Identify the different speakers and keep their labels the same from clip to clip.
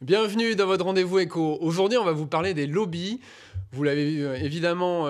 Speaker 1: Bienvenue dans votre rendez-vous éco. Aujourd'hui, on va vous parler des lobbies. Vous l'avez vu, évidemment,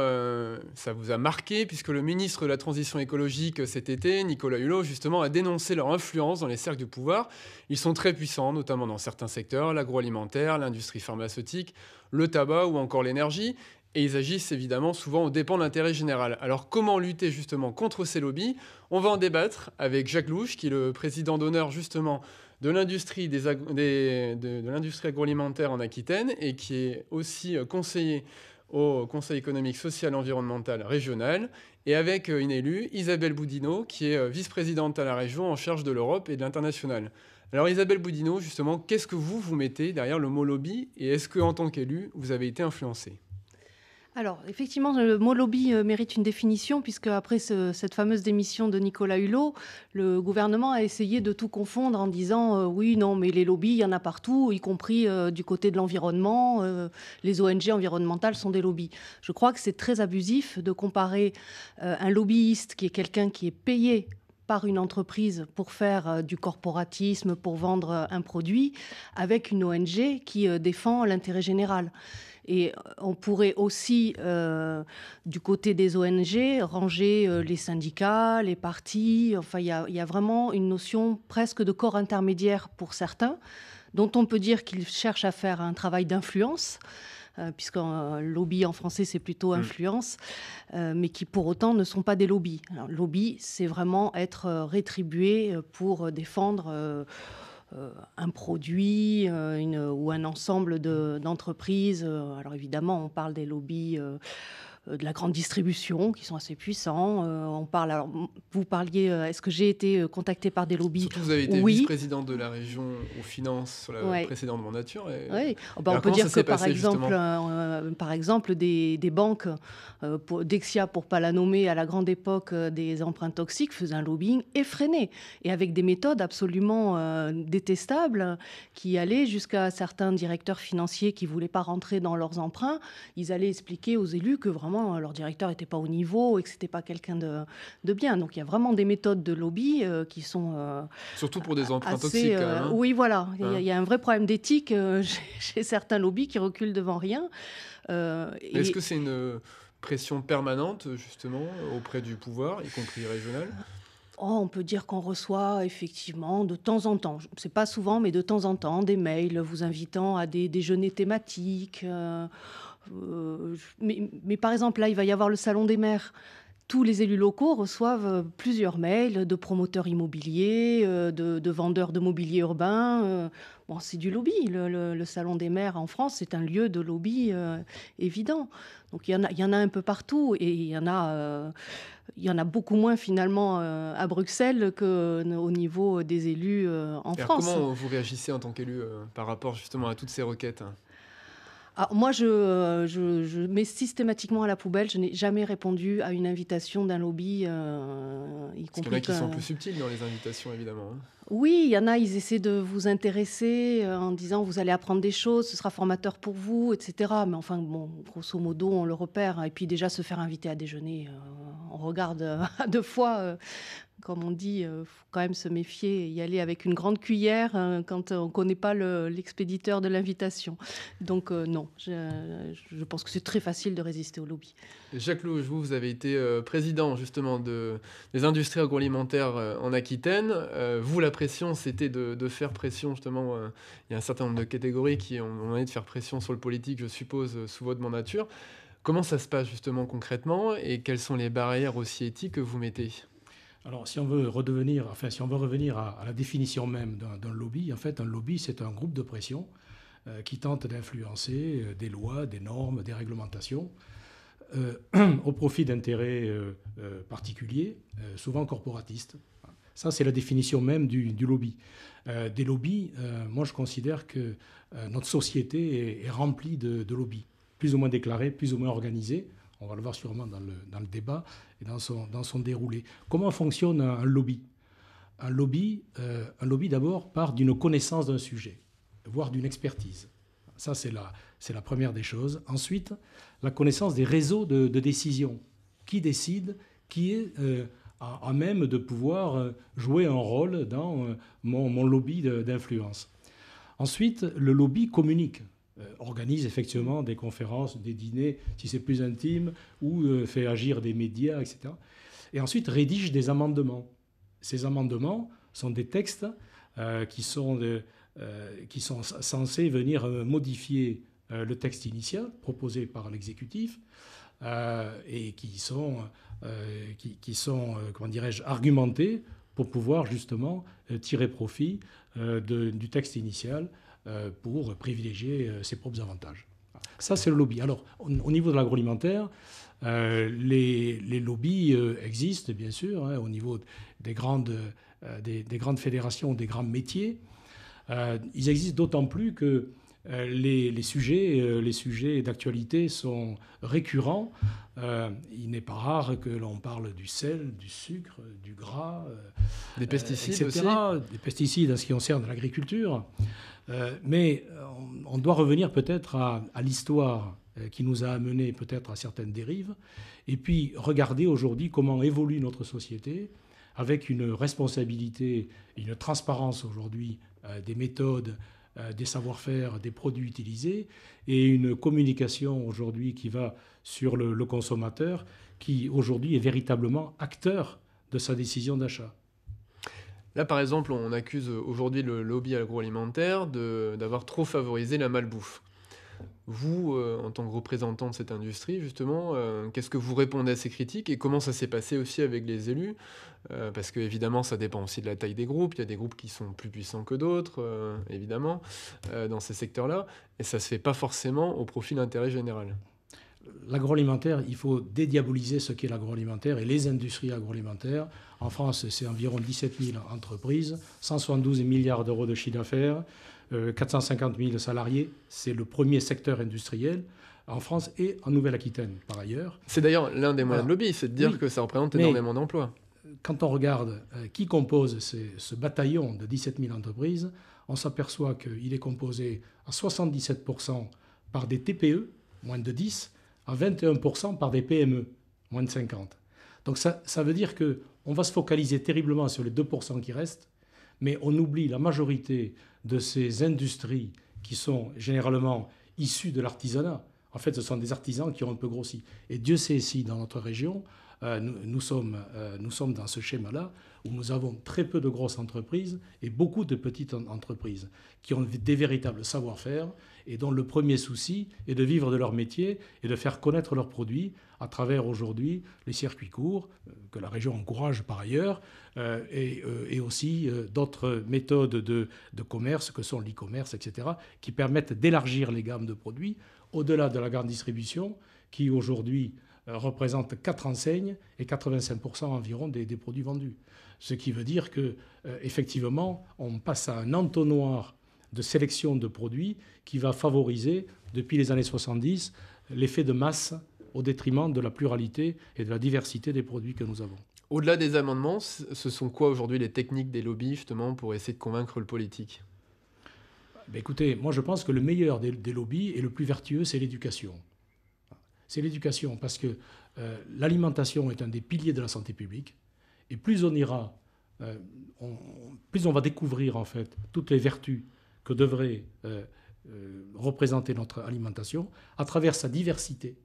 Speaker 1: ça vous a marqué puisque le ministre de la Transition écologique cet été, Nicolas Hulot, justement, a dénoncé leur influence dans les cercles du pouvoir. Ils sont très puissants, notamment dans certains secteurs, l'agroalimentaire, l'industrie pharmaceutique, le tabac ou encore l'énergie. Et ils agissent évidemment souvent aux dépens de l'intérêt général. Alors comment lutter justement contre ces lobbies? On va en débattre avec Jacques Louche, qui est le président d'honneur justement de l'industrie de l'industrie agroalimentaire en Aquitaine et qui est aussi conseiller au Conseil économique, social et environnemental régional, et avec une élue, Isabelle Boudinot, qui est vice-présidente à la région en charge de l'Europe et de l'international. Alors Isabelle Boudinot, justement, qu'est-ce que vous mettez derrière le mot lobby et est-ce qu'en tant qu'élue, vous avez été influencée?
Speaker 2: Alors, effectivement, le mot lobby mérite une définition, puisque après cette fameuse démission de Nicolas Hulot, le gouvernement a essayé de tout confondre en disant oui, non, mais les lobbies, il y en a partout, y compris du côté de l'environnement. Les ONG environnementales sont des lobbies. Je crois que c'est très abusif de comparer un lobbyiste qui est quelqu'un qui est payé par une entreprise pour faire du corporatisme, pour vendre un produit, avec une ONG qui défend l'intérêt général. Et on pourrait aussi, du côté des ONG, ranger les syndicats, les partis. Enfin, il y a vraiment une notion presque de corps intermédiaire pour certains, dont on peut dire qu'ils cherchent à faire un travail d'influence, puisqu'un lobby en français, c'est plutôt influence, mais qui pour autant ne sont pas des lobbies. Alors, lobby, c'est vraiment être rétribué pour défendre un produit ou un ensemble d'entreprises. Alors évidemment, on parle des lobbies de la grande distribution qui sont assez puissants. On parle, alors, vous parliez, est-ce que j'ai été contactée par des lobbies?
Speaker 1: Surtout, vous avez été
Speaker 2: Oui.
Speaker 1: vice-présidente de la région aux finances sur la
Speaker 2: Ouais.
Speaker 1: précédente mandature.
Speaker 2: Oui, oh bah, on
Speaker 1: Alors,
Speaker 2: peut
Speaker 1: comment ça
Speaker 2: dire que
Speaker 1: s'est passé, justement?
Speaker 2: par exemple des banques, Dexia pour pas la nommer, à la grande époque des emprunts toxiques, faisaient un lobbying effréné et avec des méthodes absolument détestables qui allaient jusqu'à certains directeurs financiers qui voulaient pas rentrer dans leurs emprunts. Ils allaient expliquer aux élus que vraiment leur directeur n'était pas au niveau et que c'était pas quelqu'un de bien. Donc il y a vraiment des méthodes de lobby qui sont
Speaker 1: Surtout pour des emprunts
Speaker 2: assez,
Speaker 1: toxiques, quand même, hein?
Speaker 2: oui, voilà,
Speaker 1: Hein?
Speaker 2: il y a un vrai problème d'éthique chez certains lobbies qui reculent devant rien.
Speaker 1: Mais est-ce
Speaker 2: Et
Speaker 1: que c'est une pression permanente, justement, auprès du pouvoir, y compris régional?
Speaker 2: oh, on peut dire qu'on reçoit effectivement de temps en temps, c'est pas souvent, mais de temps en temps, des mails vous invitant à des déjeuners thématiques. Mais par exemple, là, il va y avoir le salon des maires. Tous les élus locaux reçoivent plusieurs mails de promoteurs immobiliers, de vendeurs de mobilier urbain. Bon, c'est du lobby. Le salon des maires en France, c'est un lieu de lobby évident. Donc il y en a un peu partout et il y en a beaucoup moins finalement à Bruxelles qu'au niveau des élus en
Speaker 1: Et alors,
Speaker 2: France.
Speaker 1: comment vous réagissez en tant qu'élu, par rapport, justement, à toutes ces requêtes, hein?
Speaker 2: Ah, moi, je mets systématiquement à la poubelle. Je n'ai jamais répondu à une invitation d'un lobby, y
Speaker 1: Parce qu'il y en a
Speaker 2: compris
Speaker 1: qui
Speaker 2: que...
Speaker 1: sont plus subtils dans les invitations, évidemment, hein.
Speaker 2: Oui, il y en a, ils essaient de vous intéresser en disant vous allez apprendre des choses, ce sera formateur pour vous, etc. Mais enfin, bon, grosso modo, on le repère. Et puis déjà, se faire inviter à déjeuner, on regarde à deux fois. Comme on dit, faut quand même se méfier et y aller avec une grande cuillère quand on ne connaît pas l'expéditeur de l'invitation. Donc non, je pense que c'est très facile de résister au lobby.
Speaker 1: Jacques Louche, vous avez été président, justement, des industries agroalimentaires en Aquitaine. Vous, la pression, c'était de faire pression, justement. Il y a un certain nombre de catégories qui ont demandé de faire pression sur le politique, je suppose, sous votre mandature. Comment ça se passe, justement, concrètement, et quelles sont les barrières aussi éthiques que vous mettez?
Speaker 3: Alors, si on veut revenir à la définition même d'un lobby, en fait, un lobby, c'est un groupe de pression qui tente d'influencer des lois, des normes, des réglementations euh, au profit d'intérêts particuliers, souvent corporatistes. Ça, c'est la définition même du lobby. Des lobbies, moi, je considère que notre société est remplie de lobbies, plus ou moins déclarés, plus ou moins organisés. On va le voir sûrement dans le débat et dans son déroulé. Comment fonctionne un lobby? Un lobby d'abord part d'une connaissance d'un sujet, voire d'une expertise. Ça, c'est la première des choses. Ensuite, la connaissance des réseaux de décision. Qui décide? Qui est à même de pouvoir jouer un rôle dans mon lobby d'influence? Ensuite, le lobby communique, organise effectivement des conférences, des dîners, si c'est plus intime, ou fait agir des médias, etc. Et ensuite, rédige des amendements. Ces amendements sont des textes qui sont censés venir modifier le texte initial proposé par l'exécutif et qui sont comment dirais-je, argumentés pour pouvoir justement tirer profit du texte initial pour privilégier ses propres avantages. Ça, c'est le lobby. Alors, au niveau de l'agroalimentaire, les lobbies existent, bien sûr, hein, au niveau des grandes fédérations, des grands métiers. Ils existent d'autant plus que les sujets d'actualité sont récurrents. Il n'est pas rare que l'on parle du sel, du sucre, du gras,
Speaker 1: des pesticides
Speaker 3: etc.,
Speaker 1: aussi.
Speaker 3: des pesticides en ce qui concerne l'agriculture. Mais on doit revenir peut-être à l'histoire qui nous a amené peut-être à certaines dérives, et puis regarder aujourd'hui comment évolue notre société avec une responsabilité, une transparence aujourd'hui des méthodes, des savoir-faire, des produits utilisés, et une communication aujourd'hui qui va sur le consommateur, qui aujourd'hui est véritablement acteur de sa décision d'achat.
Speaker 1: Là, par exemple, on accuse aujourd'hui le lobby agroalimentaire d'avoir trop favorisé la malbouffe. Vous, en tant que représentant de cette industrie, justement, qu'est-ce que vous répondez à ces critiques et comment ça s'est passé aussi avec les élus? Parce qu'évidemment, ça dépend aussi de la taille des groupes. Il y a des groupes qui sont plus puissants que d'autres, évidemment, dans ces secteurs-là. Et ça ne se fait pas forcément au profit de l'intérêt général.
Speaker 3: L'agroalimentaire, il faut dédiaboliser ce qu'est l'agroalimentaire et les industries agroalimentaires. En France, c'est environ 17 000 entreprises, 172 milliards d'euros de chiffre d'affaires, 450 000 salariés. C'est le premier secteur industriel en France et en Nouvelle-Aquitaine, par ailleurs.
Speaker 1: C'est d'ailleurs l'un des moyens de lobby, c'est de dire que ça représente énormément d'emplois.
Speaker 3: Quand on regarde qui compose ce bataillon de 17 000 entreprises, on s'aperçoit qu'il est composé à 77% par des TPE, moins de 10, à 21% par des PME, moins de 50. Donc ça veut dire qu'on va se focaliser terriblement sur les 2% qui restent, mais on oublie la majorité de ces industries qui sont généralement issues de l'artisanat. En fait, ce sont des artisans qui ont un peu grossi. Et Dieu sait si dans notre région, nous sommes dans ce schéma-là où nous avons très peu de grosses entreprises et beaucoup de petites entreprises qui ont des véritables savoir-faire et dont le premier souci est de vivre de leur métier et de faire connaître leurs produits à travers aujourd'hui les circuits courts, que la région encourage par ailleurs, et aussi d'autres méthodes de commerce que sont l'e-commerce, etc., qui permettent d'élargir les gammes de produits au-delà de la grande distribution qui aujourd'hui représente 4 enseignes et 85% environ des produits vendus. Ce qui veut dire qu'effectivement, on passe à un entonnoir de sélection de produits qui va favoriser, depuis les années 70, l'effet de masse au détriment de la pluralité et de la diversité des produits que nous avons.
Speaker 1: Au-delà des amendements, ce sont quoi aujourd'hui les techniques des lobbies justement pour essayer de convaincre le politique?
Speaker 3: Écoutez, moi je pense que le meilleur des lobbies et le plus vertueux, c'est l'éducation. C'est l'éducation, parce que l'alimentation est un des piliers de la santé publique. Et plus on ira, plus on va découvrir en fait toutes les vertus que devrait représenter notre alimentation à travers sa diversité.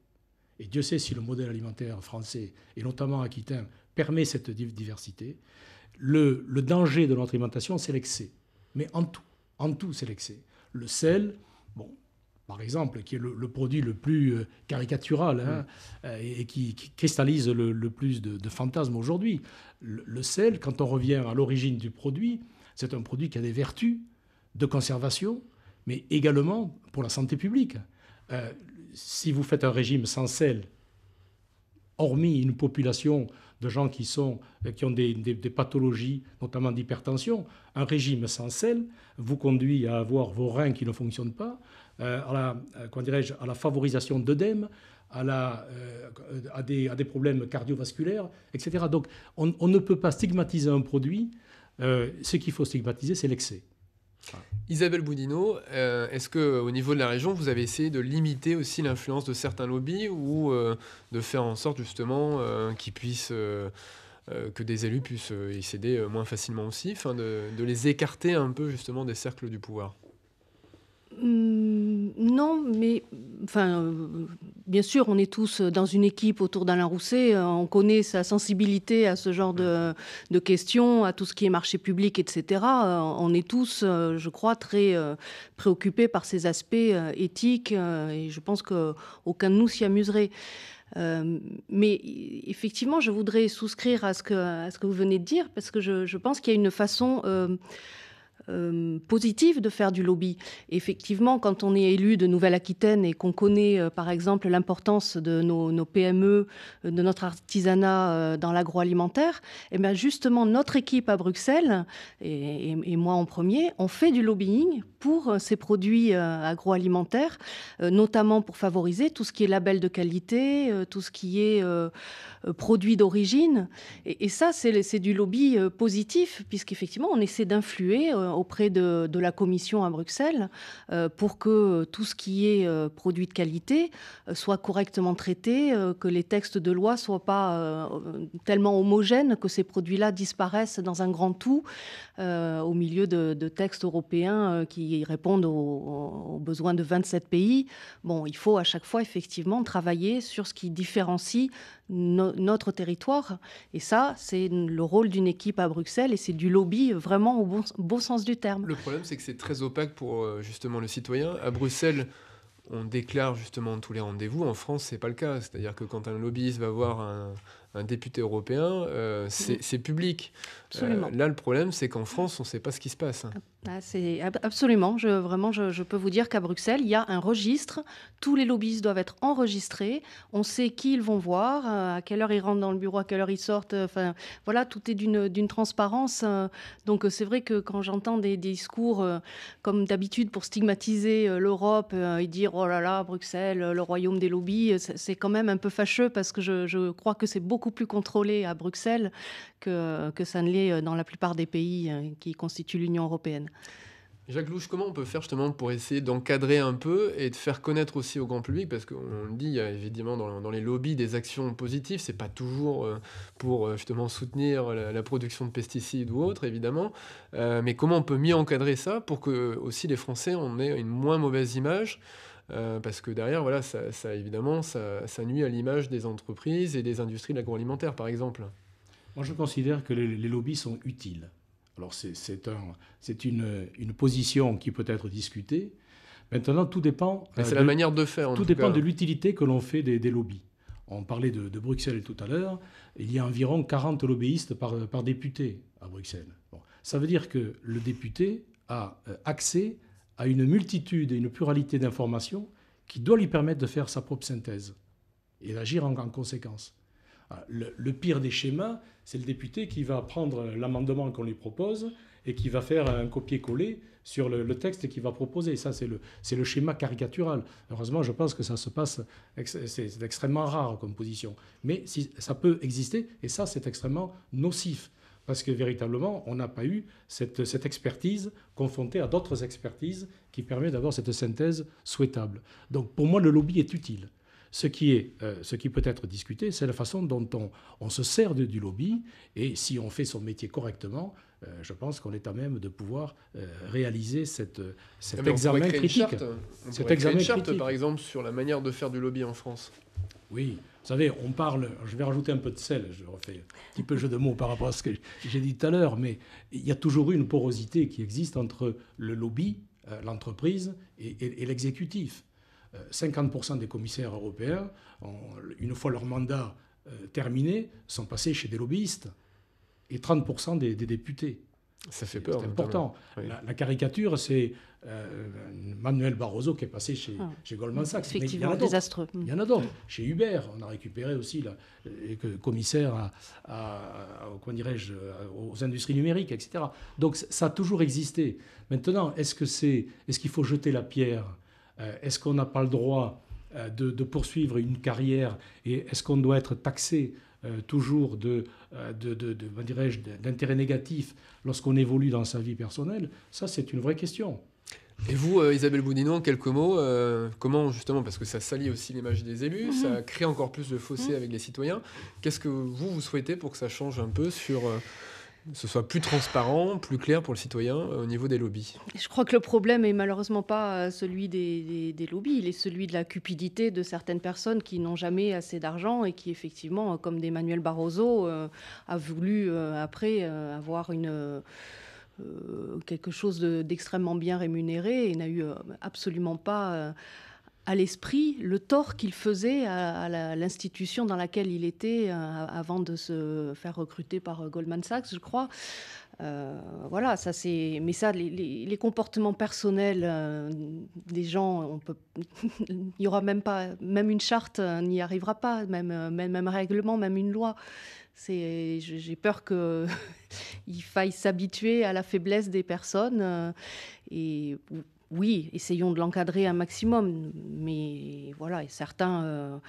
Speaker 3: Et Dieu sait si le modèle alimentaire français, et notamment aquitain, permet cette diversité. Le danger de notre alimentation, c'est l'excès. Mais en tout, c'est l'excès. Le sel, bon, par exemple, qui est le produit le plus caricatural et qui cristallise le plus de fantasmes aujourd'hui. Le sel, quand on revient à l'origine du produit, c'est un produit qui a des vertus de conservation, mais également pour la santé publique. Si vous faites un régime sans sel, hormis une population de gens qui ont des pathologies, notamment d'hypertension, un régime sans sel vous conduit à avoir vos reins qui ne fonctionnent pas, à la favorisation d'œdème, à des problèmes cardiovasculaires, etc. Donc on ne peut pas stigmatiser un produit. Ce qu'il faut stigmatiser, c'est l'excès.
Speaker 1: Isabelle Boudinot, est-ce qu'au niveau de la région, vous avez essayé de limiter aussi l'influence de certains lobbies ou de faire en sorte justement que des élus puissent y céder moins facilement aussi, de les écarter un peu justement des cercles du pouvoir?
Speaker 2: Non, mais enfin, bien sûr, on est tous dans une équipe autour d'Alain Rousset. On connaît sa sensibilité à ce genre de questions, à tout ce qui est marché public, etc. On est tous, je crois, très préoccupés par ces aspects éthiques et je pense qu'aucun de nous s'y amuserait. Mais effectivement, je voudrais souscrire à ce que vous venez de dire parce que je pense qu'il y a une façon positive de faire du lobby. Effectivement, quand on est élu de Nouvelle-Aquitaine et qu'on connaît, par exemple, l'importance de nos PME, de notre artisanat dans l'agroalimentaire, et bien justement, notre équipe à Bruxelles, et moi en premier, on fait du lobbying pour ces produits agroalimentaires, notamment pour favoriser tout ce qui est label de qualité, tout ce qui est produits d'origine. Et ça, c'est du lobby positif, puisqu'effectivement, on essaie d'influer auprès de la Commission à Bruxelles pour que tout ce qui est produit de qualité soit correctement traité, que les textes de loi ne soient pas tellement homogènes, que ces produits-là disparaissent dans un grand tout au milieu de textes européens qui répondent aux besoins de 27 pays. Bon, il faut à chaque fois effectivement travailler sur ce qui différencie notre territoire. Et ça, c'est le rôle d'une équipe à Bruxelles et c'est du lobby vraiment au bon sens du terme.
Speaker 1: Le problème, c'est que c'est très opaque pour justement le citoyen. À Bruxelles, on déclare justement tous les rendez-vous. En France, c'est pas le cas. C'est-à-dire que quand un lobbyiste va voir un député européen, c'est public. Là, le problème, c'est qu'en France, on ne sait pas ce qui se passe.
Speaker 2: C'est absolument. Je peux vous dire qu'à Bruxelles, il y a un registre. Tous les lobbyistes doivent être enregistrés. On sait qui ils vont voir, à quelle heure ils rentrent dans le bureau, à quelle heure ils sortent. Enfin, voilà, tout est d'une transparence. Donc, c'est vrai que quand j'entends des discours, comme d'habitude, pour stigmatiser l'Europe et dire « Oh là là, Bruxelles, le royaume des lobbies », c'est quand même un peu fâcheux parce que je crois que c'est beaucoup plus contrôlé à Bruxelles que ça ne l'est dans la plupart des pays qui constituent l'Union européenne.
Speaker 1: Jacques Louche, comment on peut faire justement pour essayer d'encadrer un peu et de faire connaître aussi au grand public, parce qu'on le dit, il y a évidemment dans les lobbies des actions positives, c'est pas toujours pour justement soutenir la production de pesticides ou autre, évidemment, mais comment on peut mieux encadrer ça pour que aussi les Français en aient une moins mauvaise image, parce que derrière, voilà, ça évidemment, ça nuit à l'image des entreprises et des industries de l'agroalimentaire, par exemple.
Speaker 3: Moi, je considère que les lobbies sont utiles. Alors, c'est une position qui peut être discutée. Maintenant, tout dépend...
Speaker 1: c'est la manière de faire, en
Speaker 3: tout
Speaker 1: tout
Speaker 3: dépend
Speaker 1: cas.
Speaker 3: de l'utilité que l'on fait des lobbies. On parlait de Bruxelles tout à l'heure. Il y a environ 40 lobbyistes par député à Bruxelles. Bon. Ça veut dire que le député a accès à une multitude et une pluralité d'informations qui doit lui permettre de faire sa propre synthèse et d'agir en conséquence. Le pire des schémas, c'est le député qui va prendre l'amendement qu'on lui propose et qui va faire un copier-coller sur le texte qu'il va proposer. Ça, c'est le schéma caricatural. Heureusement, je pense que ça se passe, c'est extrêmement rare comme position. Mais ça peut exister, et ça, c'est extrêmement nocif. Parce que véritablement, on n'a pas eu cette expertise confrontée à d'autres expertises qui permet d'avoir cette synthèse souhaitable. Donc, pour moi, le lobby est utile. Ce qui peut être discuté, c'est la façon dont on se sert du lobby. Et si on fait son métier correctement, je pense qu'on est à même de pouvoir réaliser cet examen critique.
Speaker 1: On pourrait créer une charte, par exemple, sur la manière de faire du lobby en France.
Speaker 3: Oui, vous savez, on parle... Je vais rajouter un peu de sel, je refais un petit peu jeu de mots par rapport à ce que j'ai dit tout à l'heure, mais il y a toujours eu une porosité qui existe entre le lobby, l'entreprise et l'exécutif. 50% des commissaires européens, une fois leur mandat terminé, sont passés chez des lobbyistes. Et 30% des députés.
Speaker 1: Ça fait peur.
Speaker 3: C'est important. Oui. La caricature, c'est Manuel Barroso qui est passé chez Goldman Sachs.
Speaker 2: Effectivement, désastreux.
Speaker 3: Il y en a d'autres. Chez Uber, on a récupéré aussi le commissaire comment dirais-je, aux industries numériques, etc. Donc ça a toujours existé. Maintenant, est-ce qu'il faut jeter la pierre ? Est-ce qu'on n'a pas le droit de poursuivre une carrière et est-ce qu'on doit être taxé toujours d'intérêt négatif lorsqu'on évolue dans sa vie personnelle? Ça, c'est une vraie question.
Speaker 1: Et vous, Isabelle Boudinot, en quelques mots, comment justement, parce que ça salit aussi l'image des élus, ça crée encore plus de fossé avec les citoyens, qu'est-ce que vous souhaitez pour que ça change un peu sur ce soit plus transparent, plus clair pour le citoyen au niveau des lobbies.
Speaker 2: Je crois que le problème est malheureusement pas celui des lobbies, il est celui de la cupidité de certaines personnes qui n'ont jamais assez d'argent et qui effectivement, comme d'Emmanuel Barroso, a voulu après avoir quelque chose d'extrêmement bien rémunéré et n'a eu absolument pas à l'esprit le tort qu'il faisait à l'institution dans laquelle il était avant de se faire recruter par Goldman Sachs, je crois. Voilà, ça c'est. Mais ça, les comportements personnels des gens, il n'y aura même pas, même une charte n'y arrivera pas, même règlement, même une loi. J'ai peur qu'il faille s'habituer à la faiblesse des personnes et oui, essayons de l'encadrer un maximum, mais voilà, et certains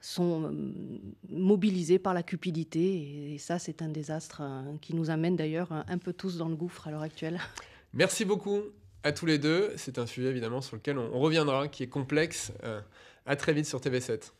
Speaker 2: sont mobilisés par la cupidité, et ça, c'est un désastre qui nous amène d'ailleurs un peu tous dans le gouffre à l'heure actuelle.
Speaker 1: Merci beaucoup à tous les deux. C'est un sujet évidemment sur lequel on reviendra, qui est complexe. À très vite sur TV7.